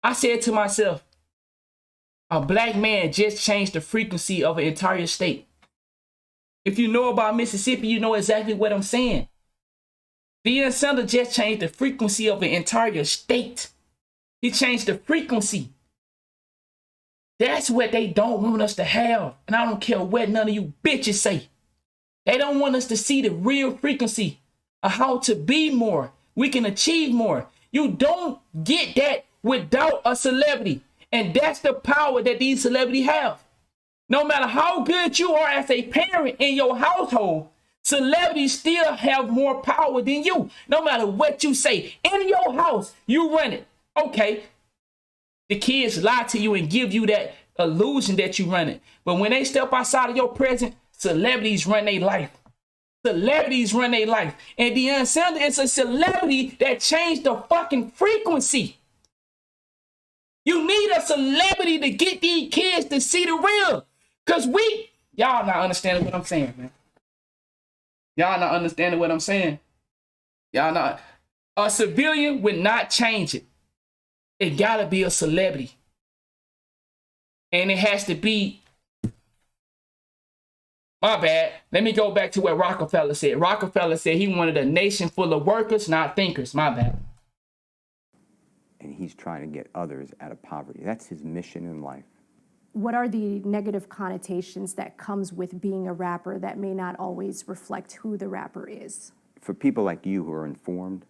S1: I said to myself, a black man just changed the frequency of an entire state. If you know about Mississippi, you know exactly what I'm saying. Deion Sanders just changed the frequency of an entire state. He changed the frequency. That's what they don't want us to have. And I don't care what none of you bitches say. They don't want us to see the real frequency of how to be more. We can achieve more. You don't get that without a celebrity. And that's the power that these celebrities have. No matter how good you are as a parent in your household, celebrities still have more power than you. No matter what you say. In your house, you run it. Okay. The kids lie to you and give you that illusion that you run it. But when they step outside of your presence, celebrities run their life. Celebrities run their life. And Deion Sanders is a celebrity that changed the fucking frequency. You need a celebrity to get these kids to see the real. Because y'all not understanding what I'm saying, man. Y'all not understanding what I'm saying. Y'all not. A civilian would not change it. It gotta be a celebrity. And it has to be. My bad. Let me go back to what Rockefeller said. Rockefeller said he wanted a nation full of workers, not thinkers. My bad.
S3: And he's trying to get others out of poverty. That's his mission in life.
S2: What are the negative connotations that comes with being a rapper that may not always reflect who the rapper is?
S3: For people like you who are informed,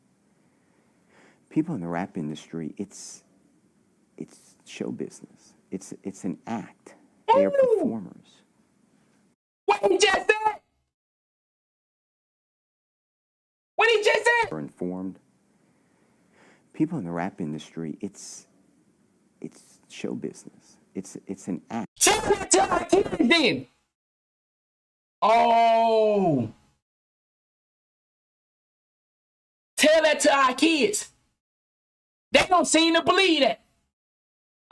S3: people in the rap industry, it's show business. It's an act. They are performers.
S1: What he just said? What he just said?
S3: Are informed. People in the rap industry, it's show business. It's an act.
S1: Tell that to our kids then. Oh. Tell that to our kids. They don't seem to believe that.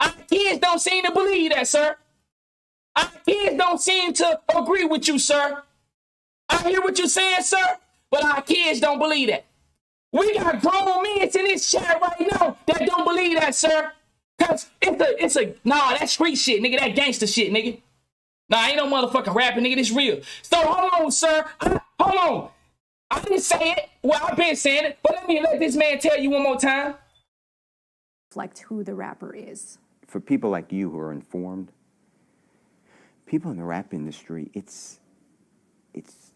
S1: Our kids don't seem to believe that, sir. Our kids don't seem to agree with you, sir. I hear what you're saying, sir, but our kids don't believe that. We got grown men in this chat right now that don't believe that, sir. Cause nah, that street shit, nigga, that gangster shit, nigga. Nah, ain't no motherfucking rapping, nigga, this real. So hold on, sir. Hold on. I didn't say it. Well, I've been saying it, but let this man tell you one more time.
S2: Reflect who the rapper is.
S3: For people like you who are informed, people in the rap industry, it's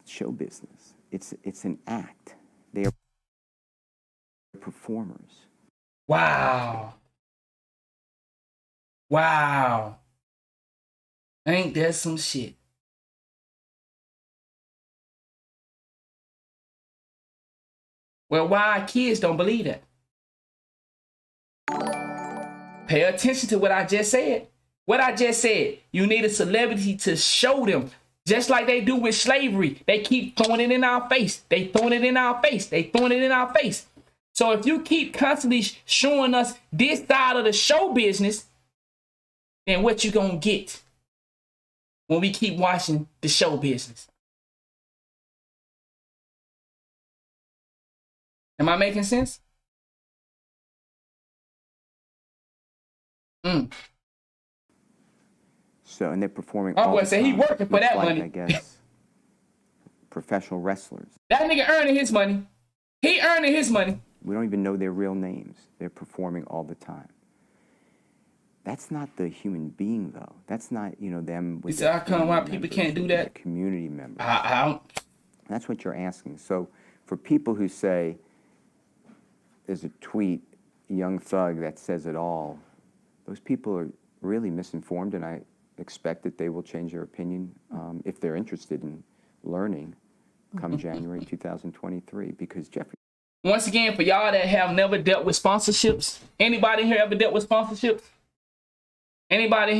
S3: show business. It's an act. They are performers.
S1: Wow. Wow. Ain't that some shit? Well, why our kids don't believe that? Pay attention to what I just said. What I just said, you need a celebrity to show them. Just like they do with slavery. They keep throwing it in our face. They throwing it in our face. They throwing it in our face. So if you keep constantly showing us this side of the show business, then what you gonna get when we keep watching the show business? Am I making sense?
S3: So, and they're performing
S1: My
S3: all
S1: boy
S3: the
S1: said he
S3: time,
S1: working for
S3: much
S1: that
S3: like,
S1: money.
S3: I guess, professional wrestlers.
S1: That nigga earning his money. He earning his money.
S3: We don't even know their real names. They're performing all the time. That's not the human being, though. That's not, you know, them with
S1: You said,
S3: their
S1: how come why
S3: family
S1: people
S3: members
S1: can't do
S3: or their
S1: that?
S3: community members.
S1: I don't.
S3: That's what you're asking. So for people who say there's a tweet, Young Thug, that says it all, those people are really misinformed, and I expect that they will change their opinion if they're interested in learning come January 2023, because Jeffrey.
S1: Once again, for y'all that have never dealt with sponsorships, anybody here ever dealt with sponsorships? Anybody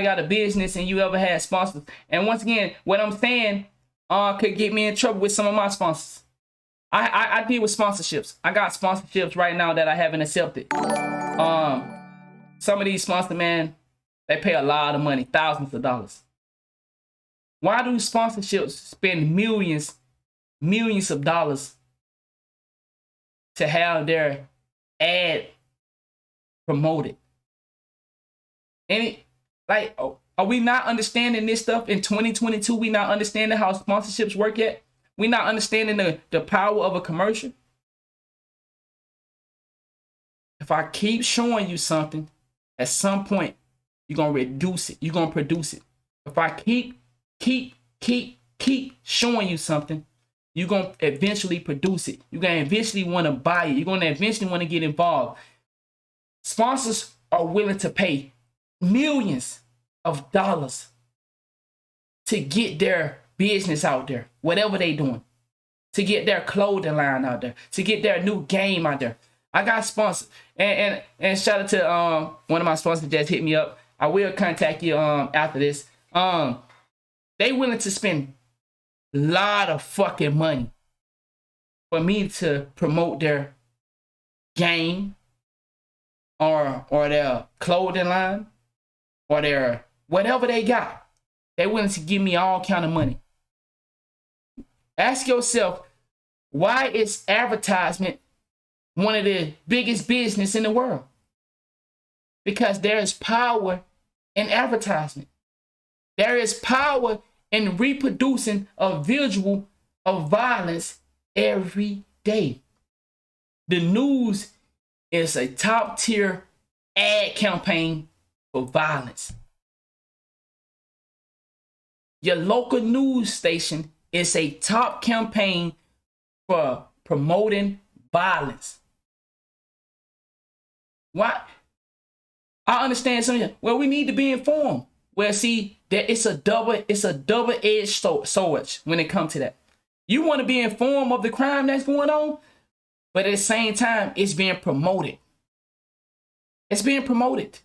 S1: got a business and you ever had sponsors? And once again, what I'm saying could get me in trouble with some of my sponsors. I deal with sponsorships. I got sponsorships right now that I haven't accepted. Some of these sponsors, man, they pay a lot of money, thousands of dollars. Why do sponsorships spend millions of dollars to have their ad promoted? Are we not understanding this stuff in 2022? We not understanding how sponsorships work yet? We not understanding the power of a commercial? If I keep showing you something, at some point, you're going to reduce it. You're going to produce it. If I keep showing you something, you're going to eventually produce it. You're going to eventually want to buy it. You're going to eventually want to get involved. Sponsors are willing to pay millions of dollars to get their business out there, whatever they doing, to get their clothing line out there, to get their new game out there. I got sponsors, and shout out to one of my sponsors just hit me up. I will contact you after this. They willing to spend a lot of fucking money for me to promote their game or their clothing line or their whatever they got. They willing to give me all kind of money. Ask yourself, why is advertisement one of the biggest business in the world? Because there is power in advertisement. There is power in reproducing a visual of violence every day. The news is a top tier ad campaign for violence. Your local news station is a top campaign for promoting violence. Why? I understand some of you. Well, we need to be informed. Well, see, that it's a double-edged sword when it comes to that. You want to be informed of the crime that's going on, but at the same time, it's being promoted. It's being promoted.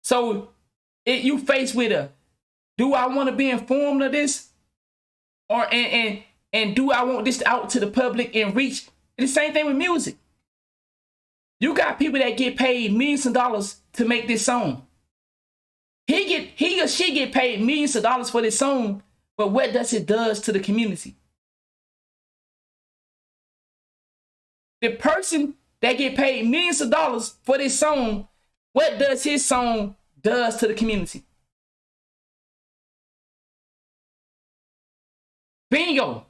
S1: So you faced with a, do I want to be informed of this? Or and do I want this out to the public and reach? It's the same thing with music. You got people that get paid millions of dollars to make this song. He or she get paid millions of dollars for this song, but what does it does to the community? The person that get paid millions of dollars for this song, what does his song does to the community? Bingo.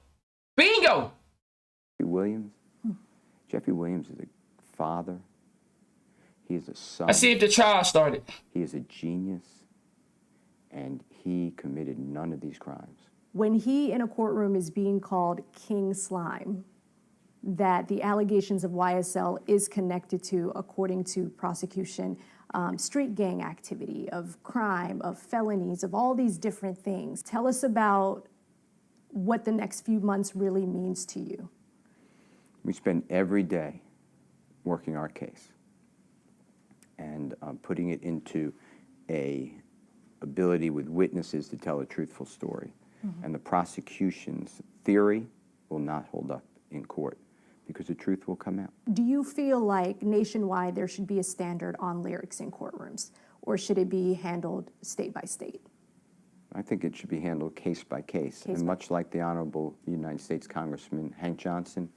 S1: Bingo.
S3: Jeffrey Williams is a father. He is a son.
S1: I see if the trial started.
S3: He is a genius, and he committed none of these crimes.
S2: When he in a courtroom is being called King Slime, that the allegations of YSL is connected to, according to prosecution, street gang activity, of crime, of felonies, of all these different things. Tell us about what the next few months really means to you.
S3: We spend every day working our case and putting it into a ability with witnesses to tell a truthful story. And the prosecution's theory will not hold up in court because the truth will come out.
S2: Do you feel like nationwide there should be a standard on lyrics in courtrooms, or should it be handled state by state?
S3: I think it should be handled case by case. And much like the Honorable United States Congressman Hank Johnson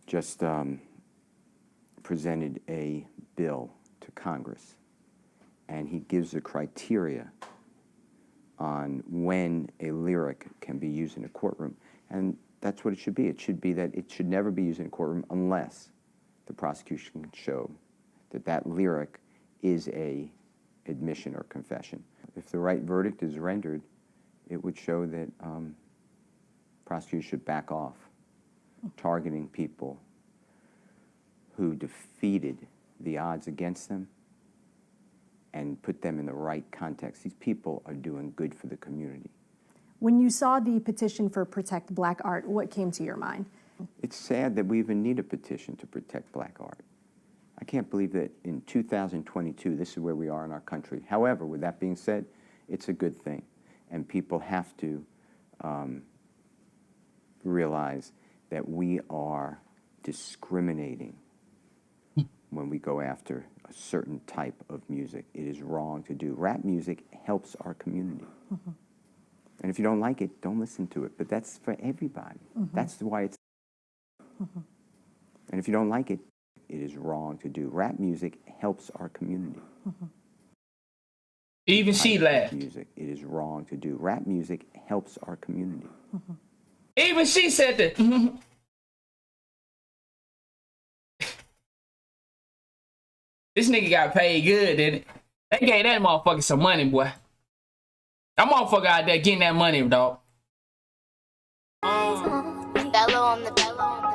S3: just presented a bill to Congress, and he gives the criteria on when a lyric can be used in a courtroom. And that's what it should be. It should be that it should never be used in a courtroom unless the prosecution can show that that lyric is a admission or confession. If the right verdict is rendered, it would show that prosecutors should back off targeting people who defeated the odds against them and put them in the right context. These people are doing good for the community.
S2: When you saw the petition for Protect Black Art, what came to your mind?
S3: It's sad that we even need a petition to protect black art. I can't believe that in 2022, this is where we are in our country. However, with that being said, it's a good thing. And people have to realize that we are discriminating when we go after a certain type of music. It is wrong to do. Rap music helps our community. And if you don't like it, don't listen to it. But that's for everybody. That's why it's... And if you don't like it, it is wrong to do. Rap music helps our community.
S1: Even she laughed.
S3: Music, it is wrong to do. Rap music helps our community.
S1: Even she said that. This nigga got paid good, didn't it? They gave that motherfucker some money, boy. That motherfucker out there getting that money, dog.
S4: Bello on the bello.